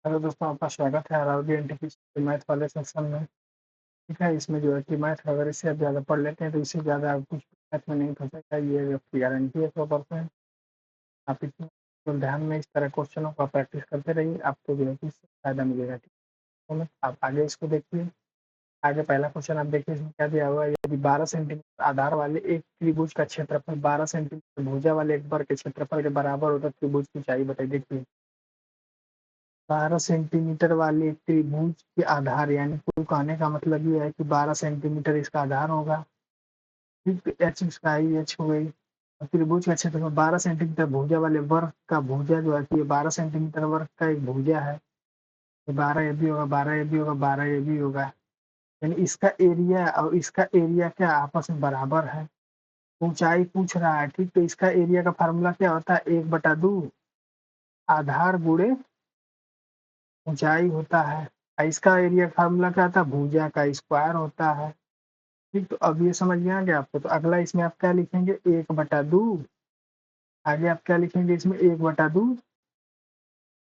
Hello दोस्तों, आपका स्वागत है अरावली एनटीपीसी मैथ वाले सेक्शन में। ठीक है, इसमें जो है कि मैथ अगर इससे आप ज़्यादा पढ़ लेते हैं तो इससे ज़्यादा आप कुछ मैथ में नहीं फंसेगा, ये आपकी गारंटी है 100%। आप इसमें तो ध्यान में इस तरह क्वेश्चनों का प्रैक्टिस करते रहिए, आपको जो है कि इससे फ़ायदा मिलेगा। ठीक है, तो आप आगे इसको देखिए। आगे पहला क्वेश्चन आप देखिए, इसमें क्या दिया हुआ है। यदि 12 सेंटीमीटर आधार वाले एक त्रिभुज का क्षेत्रफल 12 सेंटीमीटर भुजा वाले एक वर्ग के क्षेत्रफल के बराबर होता है, त्रिभुज की ऊंचाई बताइए। देखिए 12 सेंटीमीटर वाले त्रिभुज के आधार, यानी कुल कहने का मतलब ये है कि 12 सेंटीमीटर इसका आधार होगा। ठीक, एच इसका आई एच हो गई। और त्रिभुज का क्षेत्रफल 12 सेंटीमीटर भुजा वाले वर्ग का भुजा जो है कि 12 सेंटीमीटर वर्ग का एक भुजा है। 12 ये भी होगा, 12 ये भी होगा, 12 ये भी होगा। यानी इसका एरिया और इसका एरिया क्या आपस में बराबर है। ऊंचाई पूछ रहा है। ठीक, तो इसका एरिया का फार्मूला क्या होता है, 1/2 आधार गुणे ऊंचाई होता है। और इसका एरिया फार्मूला क्या होता है, भुजा का स्क्वायर होता है। ठीक, तो अब ये समझ में आ गया आपको। तो अगला इसमें आप क्या लिखेंगे, 1/2। आगे आप क्या लिखेंगे इसमें, 1/2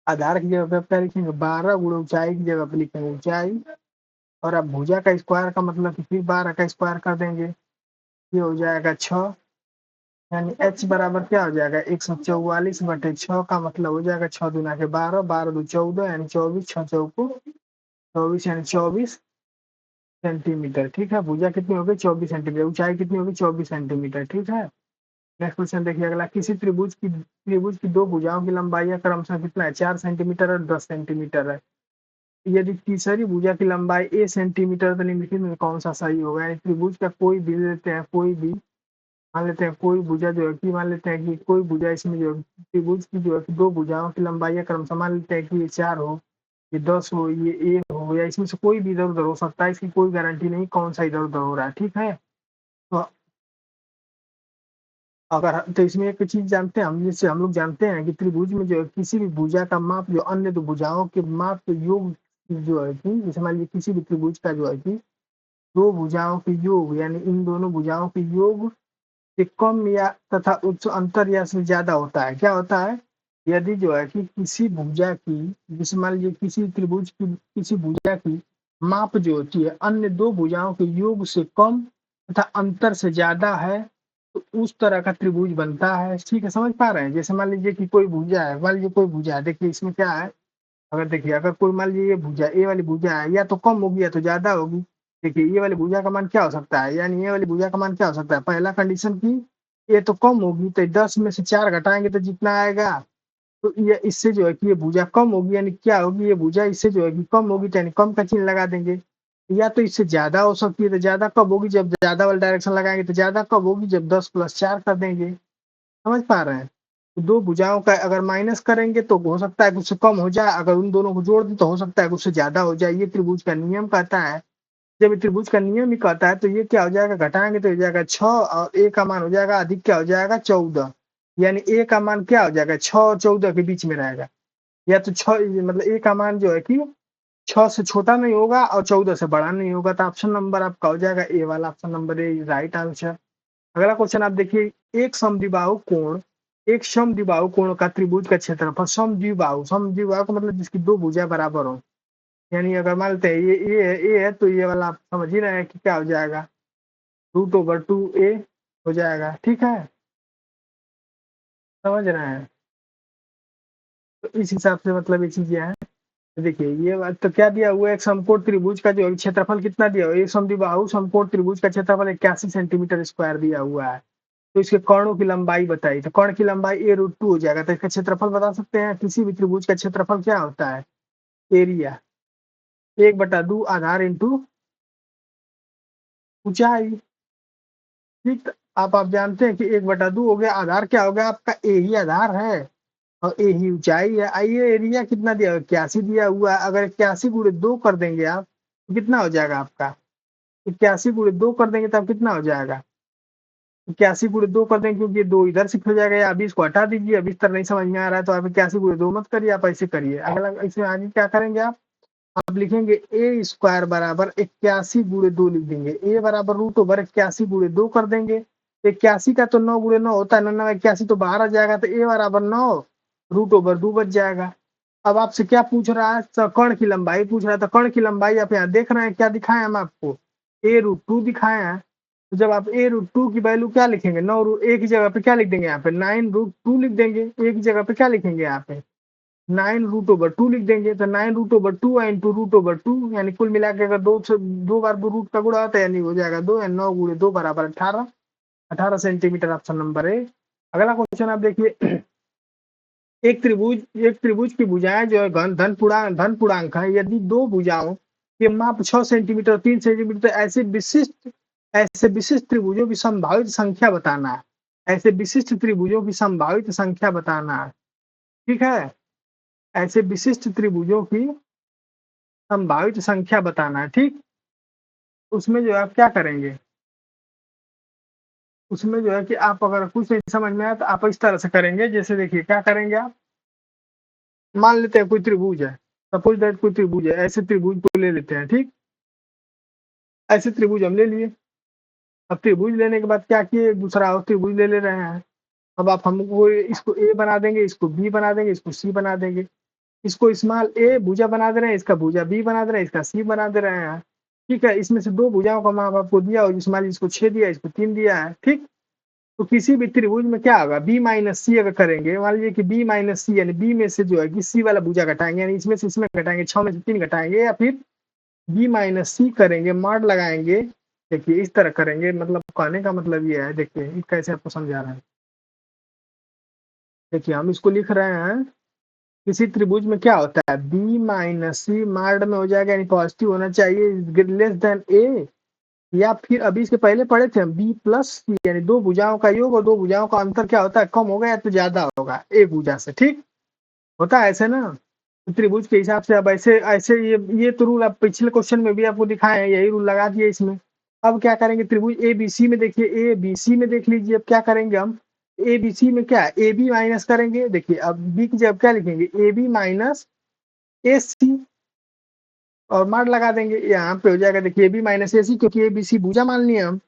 आधार की जगह पे आप क्या लिखेंगे, 12 गुणे ऊंचाई की जगह पे लिखेंगे ऊंचाई। और अब भुजा का स्क्वायर का मतलब कि फिर 12 का स्क्वायर कर देंगे, ये हो जाएगा 6। यानी h बराबर क्या हो जाएगा, 144/6 का मतलब हो जाएगा 6 दूना के 12, 12 दू 14, यानी 24, 6 चौको 24, यानी 24 सेंटीमीटर। ठीक है, भुजा कितनी होगी, 24 सेंटीमीटर। ऊंचाई कितनी होगी, 24 सेंटीमीटर। ठीक है, नेक्स्ट क्वेश्चन देखिए अगला। किसी त्रिभुज की दो भुजाओं की लंबाई क्रमशः कितना है, 4 सेंटीमीटर और 10 सेंटीमीटर है। यदि तीसरी भुजा की लंबाई ए सेंटीमीटर तो निम्नलिखित में कौन सा सही होगा। यानी त्रिभुज का कोई भी लेते हैं, कोई भी मान लेते हैं, कोई भुजा जो है कि मान लेते हैं कि कोई भुजा इसमें जो त्रिभुज की जो है कि दो भुजाओं की लंबाई क्रमशः मान लेते हैं कि ये 4 हो, ये 10 हो, ये ए हो, या इसमें से कोई भी इधर उधर हो सकता है। इसकी कोई गारंटी नहीं कौन सा इधर उधर हो रहा है। ठीक है, तो अगर तो इसमें एक चीज जानते हैं हम, जैसे हम लोग जानते हैं कि त्रिभुज में जो है किसी भी भुजा का माप जो अन्य दो भुजाओं के माप के योग जो है कि जैसे मान लीजिए किसी भी त्रिभुज का जो है कि दो भुजाओं के योग, यानी इन दोनों भुजाओं के योग से कम या तथा उच्च अंतर या से ज्यादा होता है। क्या होता है, यदि जो है कि किसी भुजा की, जैसे मान लीजिए किसी त्रिभुज की किसी भुजा की माप जो होती है अन्य दो भुजाओं के योग से कम तथा अंतर से ज्यादा है, तो उस तरह का त्रिभुज बनता है। ठीक है, समझ पा रहे हैं। जैसे मान लीजिए कि कोई भुजा है, मान लीजिए कोई भुजा है, देखिए इसमें क्या है। अगर देखिए अगर कोई मान लीजिए ये भुजा, ए वाली भुजा है, या तो कम होगी या तो ज्यादा होगी। देखिए ये वाली भुजा का मान क्या हो सकता है, यानी ये वाली भुजा का मान क्या हो सकता है, पहला कंडीशन की ये तो कम होगी, तो 10 में से 4 घटाएंगे तो जितना आएगा, तो ये इससे जो है कि ये भुजा कम होगी, यानी क्या होगी, ये भुजा इससे जो है कि कम होगी, तो यानी कम का चिन्ह लगा देंगे। या तो इससे ज्यादा हो सकती है, तो ज्यादा कब होगी, जब ज्यादा वाला डायरेक्शन लगाएंगे, तो ज्यादा कब होगी, जब 10+4 कर देंगे। समझ पा रहे हैं। तो दो भुजाओं का अगर माइनस करेंगे तो हो सकता है कुछ से कम हो जाए, अगर उन दोनों को जोड़ दें तो हो सकता है कुछ से ज्यादा हो जाए। ये त्रिभुज का नियम कहता है। जब ये त्रिभुज का नियम ही कहता है तो ये क्या हो जाएगा, घटाएंगे तो हो जाएगा 6, और ए का मान हो जाएगा अधिक क्या हो जाएगा, 14। यानी ए का मान क्या हो जाएगा, 6 और 14 के बीच में रहेगा। या तो 6 मतलब ए का मान जो है कि 6 से छोटा नहीं होगा और 14 से बड़ा नहीं होगा। तो ऑप्शन नंबर आपका हो जाएगा ए वाला, option number A right answer. अगला क्वेश्चन आप देखिए। एक समद्विबाहु कोण का त्रिभुज का क्षेत्रफल, समद्विबाहु का मतलब जिसकी दो भुजा बराबर हो। यानी अगर मान लेते हैं ये है, तो ये वाला आप समझ ही रहे हैं कि क्या हो जाएगा, √2a हो जाएगा। ठीक है, समझ रहे हैं। तो इस हिसाब से मतलब ये चीजें हैं। तो देखिए ये बात तो क्या दिया हुआ है, एक समकोण त्रिभुज का जो क्षेत्रफल कितना दिया हुआ है, एक समद्विबाहु समकोण त्रिभुज का क्षेत्रफल 81 सेंटीमीटर स्क्वायर दिया हुआ है। तो इसके कर्णों की लंबाई बताई, तो कर्ण की लंबाई a√2 हो जाएगा। तो इसका क्षेत्रफल बता सकते हैं, किसी भी त्रिभुज का क्षेत्रफल क्या होता है, एरिया 1/2 आधार इंटू ऊंचाई। ठीक, तो आप जानते हैं कि 1/2 हो गया, आधार क्या हो गया आपका, ए ही आधार है और ए ही ऊंचाई है। आइए एरिया कितना दिया हुआ, 81 दिया हुआ है। अगर 81 गुणे 2 कर देंगे आप तो कितना हो जाएगा आपका, 81 गुणे 2 कर देंगे तब कितना हो जाएगा, 81 गुणे 2 कर देंगे, क्योंकि 2 इधर शिफ्ट हो जाएगा। या अभी इसको हटा दीजिए, अभी इस तरह नहीं समझ में आ रहा है तो आप 81 गुणे 2 मत करिए, आप ऐसे करिए। अगला इसमें आगे क्या करेंगे आप लिखेंगे ए स्क्वायर बराबर 81 गुणे 2 लिख देंगे। ए बराबर √ओवर 81 गुणे 2 कर देंगे। 81 का तो 9 गुणे 9 होता है, 9 81 तो बाहर आ जाएगा, तो ए बराबर 9 √2 बच जाएगा। अब आपसे क्या पूछ रहा है, तो कर्ण की लंबाई पूछ रहा है, तो कर्ण की लंबाई आप यहाँ देख रहे हैं, क्या दिखाए हम आपको, a√2 दिखाए हैं। तो जब आप a√2 की वैल्यू क्या लिखेंगे, 9 एक ही जगह पे क्या लिख देंगे, यहाँ पे 9√2 लिख देंगे, एक ही जगह पे क्या लिखेंगे यहाँ पे 9√2 लिख देंगे। तो 9√2 इंटू √2 यानी कुल मिला के अगर दो बार रूट का गुणा होता है यानी हो जाएगा 2, 9 गुणे 2 बराबर 18, 18 सेंटीमीटर, ऑप्शन नंबर ए। अगला क्वेश्चन आप देखिए, एक त्रिभुज की भुजाएं जो है धन पूर्णांक है, यदि दो भुजाओं के माप 6 सेंटीमीटर 3 सेंटीमीटर, तो ऐसे विशिष्ट त्रिभुजों की संभावित संख्या बताना है। ऐसे विशिष्ट त्रिभुजों की संभावित संख्या बताना है, ठीक है। ऐसे विशिष्ट त्रिभुजों की संभावित संख्या बताना है, ठीक। उसमें जो है आप क्या करेंगे, उसमें जो है कि आप अगर कुछ नहीं समझ में आया तो आप इस तरह से करेंगे, जैसे देखिए क्या करेंगे आप, मान लेते हैं कोई त्रिभुज है, सपोज दैट कोई त्रिभुज है, ऐसे त्रिभुज को ले लेते हैं, ठीक। ऐसे त्रिभुज हम ले लिए। अब त्रिभुज लेने के बाद क्या किए, दूसरा और त्रिभुज ले रहे हैं। अब आप हमको इसको ए बना देंगे, इसको बी बना देंगे, इसको सी बना देंगे। इसको स्मॉल ए भुजा बना दे रहे हैं, इसका भुजा बी बना दे रहे हैं, इसका सी बना दे रहे हैं, ठीक है। इसमें से दो भुजाओं का माप आपको दिया और स्मॉल इसको 6 दिया, इसको 3 दिया है, ठीक। तो किसी भी त्रिभुज में क्या होगा, बी माइनस सी अगर करेंगे, मान लीजिए कि बी माइनस सी यानी बी में से जो है कि सी वाला भुजा घटाएंगे, यानी इसमें से इसमें घटाएंगे, 6 में से 3 घटाएंगे, या फिर बी माइनस सी करेंगे, मॉड लगाएंगे। देखिए इस तरह करेंगे, मतलब कहने का मतलब ये है, देखिए ये कैसे आपको समझा रहे हैं। देखिए हम इसको लिख रहे हैं, किसी त्रिभुज में क्या होता है, बी माइनस सी मॉड में हो जाएगा, यानी पॉजिटिव होना चाहिए, लेस देन ए, या फिर अभी इसके पहले पढ़े थे हम बी प्लस सी, यानी दो भुजाओं का योग और दो भुजाओं का अंतर क्या होता है, कम होगा या तो ज्यादा होगा एक भुजा से, ठीक। होता है ऐसे ना। तो त्रिभुज के हिसाब से अब ऐसे ऐसे ये तो रूल आप पिछले क्वेश्चन में भी आपको दिखाए हैं, यही रूल लगा दिए इसमें। अब क्या करेंगे, त्रिभुज ए बी सी में देखिए, ए बी सी में देख लीजिए, अब क्या करेंगे हम, ए बी सी में क्या ए बी माइनस करेंगे, देखिए अब बी की जगह क्या लिखेंगे, ए बी माइनस ए सी, और मार लगा देंगे, यहाँ पे हो जाएगा देखिए ए बी माइनस ए सी, क्योंकि ए बी सी भुजा मान लिया हम।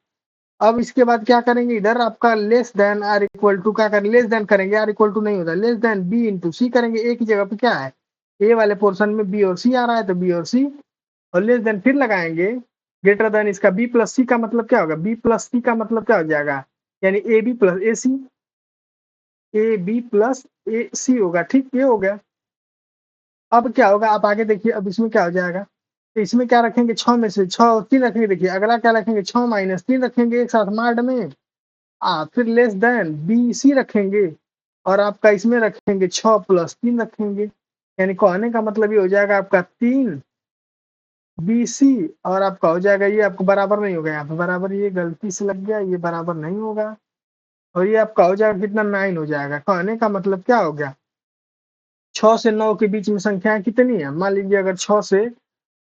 अब इसके बाद क्या करेंगे, इधर आपका less than or equal to क्या करेंगे, लेस देन करेंगे, आर इक्वल टू नहीं होता, less than B into C करेंगे, एक ही जगह पे क्या है, ए वाले पोर्शन में बी और सी आ रहा है, तो बी और सी, और लेस देन फिर लगाएंगे, ग्रेटर देन इसका बी प्लस सी का मतलब क्या होगा, बी प्लस सी का मतलब क्या हो जाएगा, यानी A B plus A C, A B plus A C होगा, ठीक, ये हो गया। अब क्या होगा, आप आगे देखिए, अब इसमें क्या हो जाएगा, तो इसमें क्या रखेंगे, 6 में से 6 और 3 रखेंगे, देखिए अगला क्या रखेंगे, 6 माइनस 3 रखेंगे एक साथ मार्ड में, फिर लेस देन बी सी रखेंगे, और आपका इसमें रखेंगे 6 प्लस 3 रखेंगे, यानी कहने का मतलब ये हो जाएगा आपका 3 बी सी, और आपका हो जाएगा, ये आपको बराबर नहीं होगा, यहाँ पे बराबर ये गलती से लग गया, ये बराबर नहीं होगा, और ये आपका हो जाएगा कितना, 9 हो जाएगा। कहने का मतलब क्या हो गया, 6 से 9 के बीच में संख्याएं कितनी है, मान लीजिए अगर 6 से,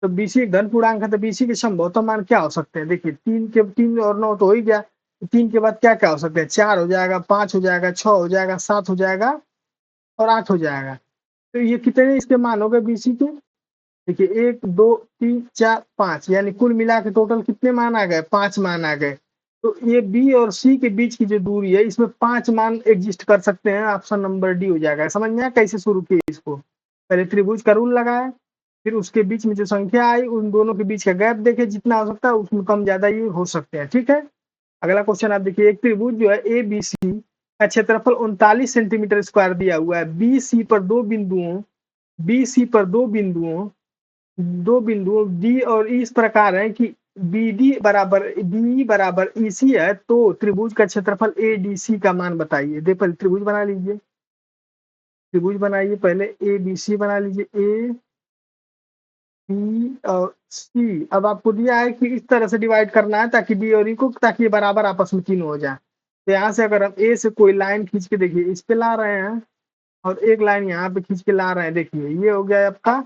तो बीसी एक धन पूर्णांक है, तो बीसी के संभवतः मान क्या हो सकते हैं, देखिए 3 और 9 तो हो ही गया, 3 के बाद क्या क्या हो सकते हैं, 4 हो जाएगा, 5 हो जाएगा, 6 हो जाएगा, 7 हो जाएगा, और 8 हो जाएगा। तो ये कितने इसके मान हो गए बीसी के, देखिए 1 2 3 4 5, यानी कुल मिला के टोटल कितने मान आ गए, 5 मान आ गए। तो ये बी और सी के बीच की जो दूरी है, इसमें 5 मान एग्जिस्ट कर सकते हैं, ऑप्शन नंबर डी हो जाएगा। समझ में आया कैसे शुरू किए इसको, पहले त्रिभुज का रूल लगाया, फिर उसके बीच में जो संख्या आई उन दोनों के बीच का गैप देखे, जितना हो सकता है उसमें कम ज्यादा ये हो सकते हैं, ठीक है। अगला क्वेश्चन आप देखिए, एक त्रिभुज जो है ए बी सी का क्षेत्रफल 39 सेंटीमीटर स्क्वायर दिया हुआ है, बी सी पर दो बिंदुओं डी और ई इस प्रकार है कि बी बराबर ई सी है, तो त्रिभुज का क्षेत्रफल ए डी सी का मान बताइए। दे पहले त्रिभुज बना लीजिए, त्रिभुज बनाइए, पहले ए बी सी बना लीजिए, ए बी और सी। अब आपको दिया है कि इस तरह से डिवाइड करना है ताकि बी और ई को, ताकि ये बराबर आपस में तीनों हो जाए। तो यहाँ से अगर हम ए से कोई लाइन खींच के देखिए, इस पे ला रहे हैं, और एक लाइन यहाँ पे खींच के ला रहे हैं, देखिए ये हो गया आपका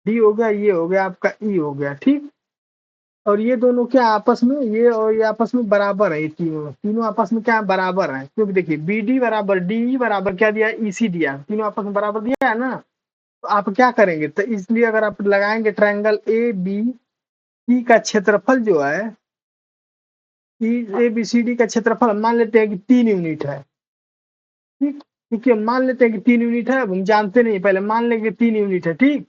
डी हो गया, ये हो गया आपका ई हो गया, ठीक। और ये दोनों क्या आपस में, ये और ये आपस में बराबर है, ये तीनों तीनों आपस में क्या बराबर है, क्योंकि देखिए बी डी बराबर डी बराबर क्या दिया, ई सी दिया, तीनों आपस में बराबर दिया है ना। तो आप क्या करेंगे, तो इसलिए अगर आप लगाएंगे ट्रायंगल ए बी सी का क्षेत्रफल जो है, ए बी सी डी का क्षेत्रफल मान लेते हैं कि 3 यूनिट है, ठीक। क्योंकि हम मान लेते हैं कि 3 यूनिट है, अब हम जानते नहीं, पहले मान लेंगे 3 यूनिट है, ठीक।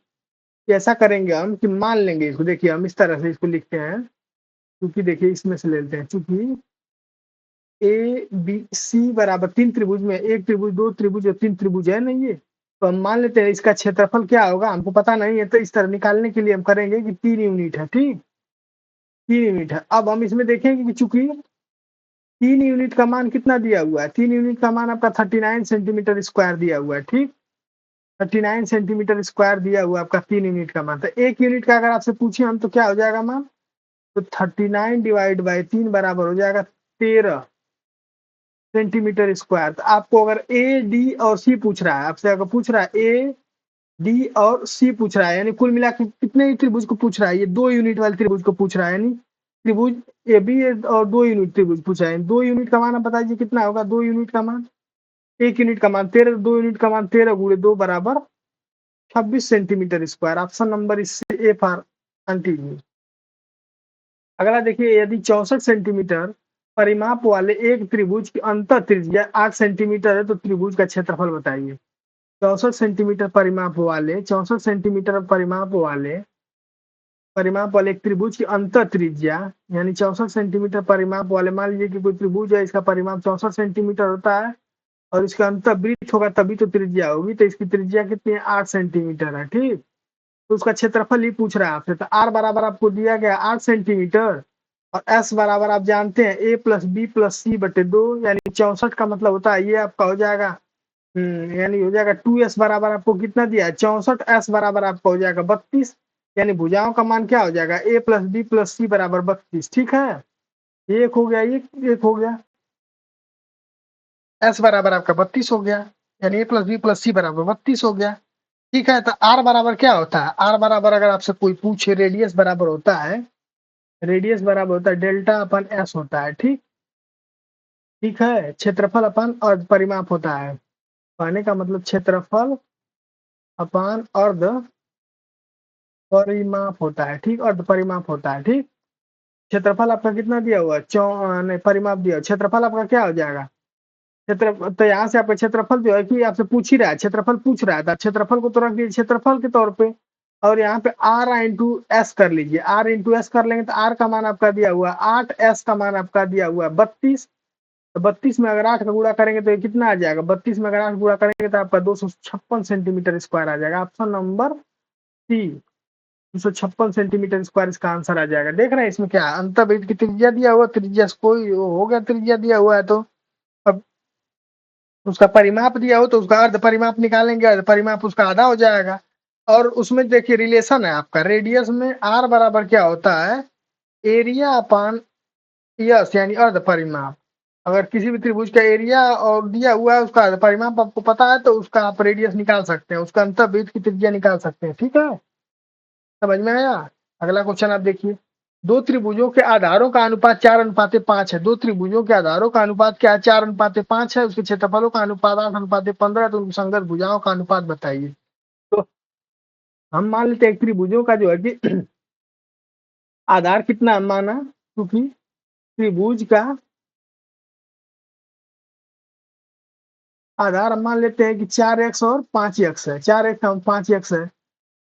ऐसा करेंगे हम कि मान लेंगे इसको, देखिए हम इस तरह से इसको लिखते हैं, क्योंकि देखिए इसमें से लेते हैं, चूंकि ए बी सी बराबर 3 त्रिभुज में 1 त्रिभुज 2 त्रिभुज और 3 त्रिभुज है नहीं ये, तो हम मान लेते हैं इसका क्षेत्रफल क्या होगा, हमको पता नहीं है, तो इस तरह निकालने के लिए हम करेंगे कि 3 यूनिट है, ठीक। 3 यूनिट है। अब हम इसमें देखेंगे कि चूंकि 3 यूनिट का मान कितना दिया हुआ है, 3 यूनिट का मान आपका 39 सेंटीमीटर स्क्वायर दिया हुआ है, ठीक। 39 सेंटीमीटर स्क्वायर दिया हुआ आपका 3 यूनिट का मान। तो 1 यूनिट का अगर आपसे पूछे हम, तो क्या हो जाएगा मान, तो 39 डिवाइड बाई 3 बराबर हो जाएगा 13 सेंटीमीटर स्क्वायर। तो आपको अगर ए डी और सी पूछ रहा है, आपसे अगर पूछ रहा है ए डी और सी पूछ रहा है, यानी कुल मिला के कितने त्रिभुज को पूछ रहा है, ये 2 यूनिट वाले त्रिभुज को पूछ रहा है, यानी त्रिभुज ए बी और 2 यूनिट त्रिभुज पूछा है। 2 यूनिट का मान आप बताइए कितना होगा, 2 यूनिट का मान, 1 यूनिट का मान 13, 2 यूनिट का मान 13 गुणे 2 बराबर 26 सेंटीमीटर स्क्वायर। ऑप्शन नंबर इससे ए फॉर कंटिन्यू। अगला देखिए, यदि 64 सेंटीमीटर परिमाप वाले एक त्रिभुज की अंत त्रिज्या 8 सेंटीमीटर है, तो त्रिभुज का क्षेत्रफल बताइए। 64 सेंटीमीटर परिमाप वाले 64 सेंटीमीटर परिमाप वाले एक त्रिभुज की अंत त्रिज्या, यानी 64 सेंटीमीटर परिमाप वाले, मान लीजिए कि कोई त्रिभुज है, इसका परिमाप 64 सेंटीमीटर होता है और इसका अंत वृत्त होगा तभी तो त्रिज्या होगी, तो इसकी त्रिज्या कितनी है, 8 सेंटीमीटर है, ठीक। तो उसका क्षेत्रफल ही पूछ रहा है आपसे। तो आर बराबर आपको दिया गया 8 सेंटीमीटर और एस बराबर आप जानते हैं ए प्लस बी प्लस सी बटे 2, यानी 64 का मतलब होता है ये आपका हो जाएगा, यानी हो जाएगा 2s बराबर आपको कितना दिया है 64, एस बराबर आपका हो जाएगा 32, यानी भुजाओं का मान क्या हो जाएगा ए प्लस बी प्लस सी बराबर 32, ठीक है। ये एक हो गया, ये एक हो गया, एस बराबर आपका 32 हो गया, यानी ए प्लस बी प्लस सी बराबर 32 हो गया, ठीक है। तो आर बराबर क्या होता है, आर बराबर अगर आपसे कोई पूछे, रेडियस बराबर होता है, रेडियस बराबर होता है डेल्टा अपन एस होता है, ठीक। ठीक है, क्षेत्रफल अपन अर्ध परिमाप होता है, कहने का मतलब क्षेत्रफल अपान अर्ध परिमाप होता है, ठीक, अर्ध परिमाप होता है, ठीक। क्षेत्रफल आपका कितना दिया हुआ है, नहीं परिमाप दिया, क्षेत्रफल आपका क्या हो जाएगा, क्षेत्र, तो यहाँ से आपका क्षेत्रफल जो है कि आपसे पूछ ही रहा है, क्षेत्रफल पूछ रहा है, तो क्षेत्रफल को तो रख दीजिए क्षेत्रफल के तौर पे, और यहाँ पे आर इंटू एस कर लीजिए, आर इंटू एस कर लेंगे तो आर का मान आपका दिया हुआ 8, एस का मान आपका दिया हुआ 32, तो 32 में अगर 8 का गुणा करेंगे तो ये कितना आ जाएगा, 32 में अगर 8 गुणा करेंगे तो आपका 256 सेंटीमीटर स्क्वायर आ जाएगा। Option number C, 256 centimetre square इसका आंसर आ जाएगा। देख रहे हैं इसमें क्या अंतर्वृत्त की त्रिज्या दिया हुआ, त्रिज्या कोई हो गया, त्रिज्या दिया हुआ है तो अब उसका परिमाप दिया हो तो उसका अर्ध परिमाप निकालेंगे, अर्ध परिमाप उसका आधा हो जाएगा। और उसमें देखिए रिलेशन है आपका, रेडियस में आर बराबर क्या होता है, एरिया अपान यस, यानी अर्ध परिमाप। अगर किसी भी त्रिभुज का एरिया और दिया हुआ है, उसका अर्ध परिमाप आपको पता है, तो उसका आप रेडियस निकाल सकते हैं, उसका अंतर्वृत्त की त्रिज्या निकाल सकते हैं, ठीक है, समझ में आया। अगला क्वेश्चन आप देखिए, दो त्रिभुजों के आधारों का अनुपात 4:5 है, दो त्रिभुजों के आधारों का अनुपात क्या है, 4:5 है, उसके क्षेत्रफलों का अनुपात 8:15 है, तो उनकी संगत भुजाओं का अनुपात बताइए। तो हम मान लेते हैं त्रिभुजों का जो है कि आधार कितना माना, क्योंकि त्रिभुज का आधार हम मान लेते हैं कि 4x और 5x है, 4x और 5x है,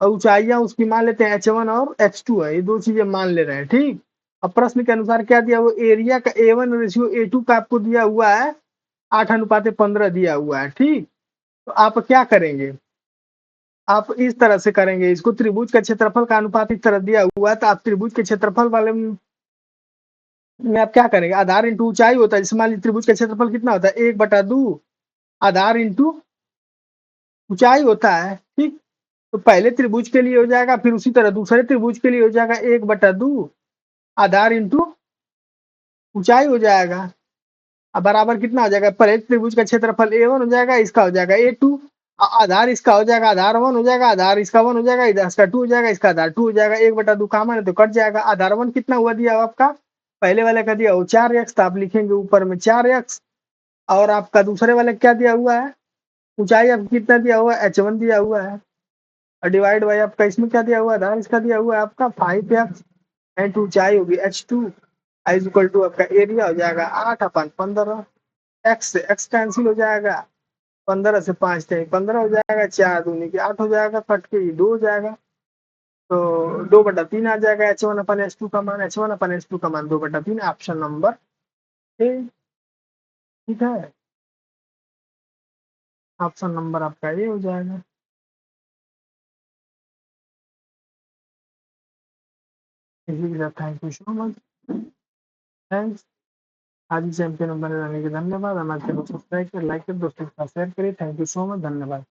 और ऊंचाइयां उसकी मान लेते हैं h1 और h2 है, ये दो चीजें मान ले रहे हैं, ठीक। अब प्रश्न के अनुसार क्या दिया, वो एरिया का A1 रेशियो A2 का आपको दिया हुआ है 8:15 दिया हुआ है, ठीक। तो आप क्या करेंगे, आप इस तरह से करेंगे इसको, त्रिभुज का क्षेत्रफल का अनुपात इस तरह दिया हुआ है, तो आप त्रिभुज के क्षेत्रफल वाले में आप क्या करेंगे, आधार इंटू ऊंचाई होता है, जैसे मान लीजिए त्रिभुज का क्षेत्रफल कितना होता है 1/2 आधार इंटू ऊंचाई होता है, ठीक। तो पहले त्रिभुज के लिए हो जाएगा, फिर उसी तरह दूसरे त्रिभुज के लिए हो जाएगा 1/2 आधार इंटू ऊंचाई हो जाएगा। अब बराबर कितना हो जाएगा, पहले त्रिभुज का क्षेत्रफल A1 हो जाएगा, इसका हो जाएगा A2, आधार इसका हो जाएगा, आधार 1 हो जाएगा, आधार इसका 1 हो जाएगा, इधर इसका 2 हो जाएगा, इसका आधार 2 हो जाएगा, 1/2 कॉमन है तो कट जाएगा। आधार 1 कितना हुआ दिया हुआ आपका, पहले वाले का दिया वो 4x, तो आप लिखेंगे ऊपर में 4x, और आपका दूसरे वाले क्या दिया हुआ है, ऊंचाई आपको कितना दिया हुआ है, h1 दिया हुआ है, और डिवाइड बाई आपका इसमें क्या दिया हुआ है, आधार इसका दिया हुआ है आपका 5x, एंड ऊंचाई होगी h2 इज इक्वल टू आपका एरिया हो जाएगा 8/15, एक्स से एक्स कैंसिल हो जाएगा, 15 से 5 थे 15 हो जाएगा, 4 दूनी के 8 हो जाएगा, कट के ये 2 हो जाएगा, तो 2/3 आ जाएगा H1/S2 का मान। H1/S2 का मान 2/3, ऑप्शन नंबर ए। ठीक है, ऑप्शन नंबर आपका ए हो जाएगा। इसी के साथ thank you so much, thanks. आज चैंपियन बने रहने के धन्यवाद। हमारे चैनल को सब्सक्राइब करें, लाइक करें, दोस्तों के साथ शेयर करें। थैंक यू सो मच, धन्यवाद।